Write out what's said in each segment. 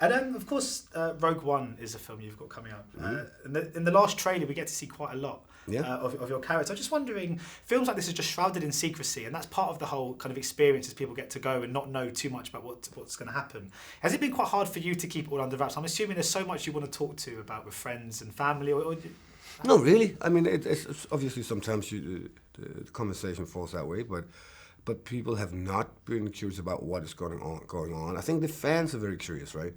And of course, Rogue One is a film you've got coming up. In the last trailer, we get to see quite a lot of your character. I'm just wondering, films like this are just shrouded in secrecy, and that's part of the whole kind of experience as people get to go and not know too much about what's going to happen. Has it been quite hard for you to keep it all under wraps? I'm assuming there's so much you want to talk to about with friends and family. No, really. I mean, it's obviously sometimes the conversation falls that way, but people have not been curious about what is going on. I think the fans are very curious, right?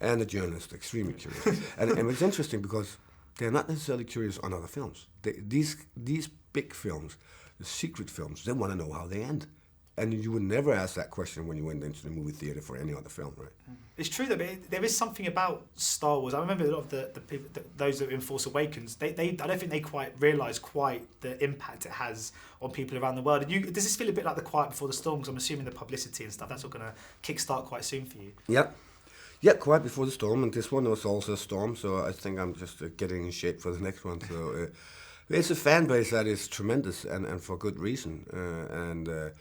And the journalists, extremely curious. and it's interesting because they're not necessarily curious on other films. These big films, the secret films, they want to know how they end. And you would never ask that question when you went into the movie theater for any other film, right? It's true that there is something about Star Wars. I remember a lot of the people, those that were in Force Awakens, I don't think they quite realise the impact it has on people around the world. And does this feel a bit like The Quiet Before the Storm? Because I'm assuming the publicity and stuff, that's all going to kickstart quite soon for you. Yeah, Quiet Before the Storm, and this one was also a storm, so I think I'm just getting in shape for the next one. So it's a fan base that is tremendous, and for good reason.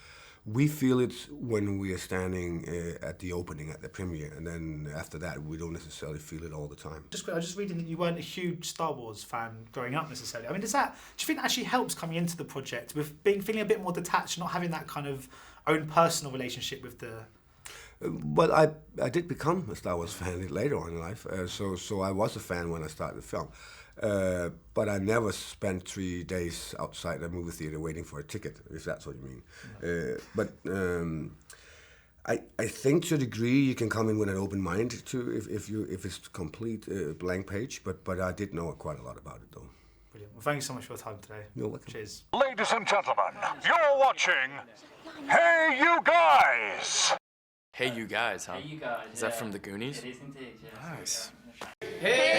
We feel it when we are standing at the opening, at the premiere, and then after that, we don't necessarily feel it all the time. I was just reading that you weren't a huge Star Wars fan growing up necessarily. I mean, do you think that actually helps coming into the project with feeling a bit more detached, not having that kind of own personal relationship with the... Well, I did become a Star Wars fan later on in life, so I was a fan when I started the film. But I never spent 3 days outside a movie theater waiting for a ticket, if that's what you mean. But I think to a degree you can come in with an open mind too, if it's complete blank page. But I did know quite a lot about it though. Brilliant. Well, thank you so much for your time today. You're welcome. Cheers. Ladies and gentlemen, you're watching Hey You Guys. Hey You Guys, huh? Hey, you guys. Is that from the Goonies? It is indeed, yeah. Nice. Hey!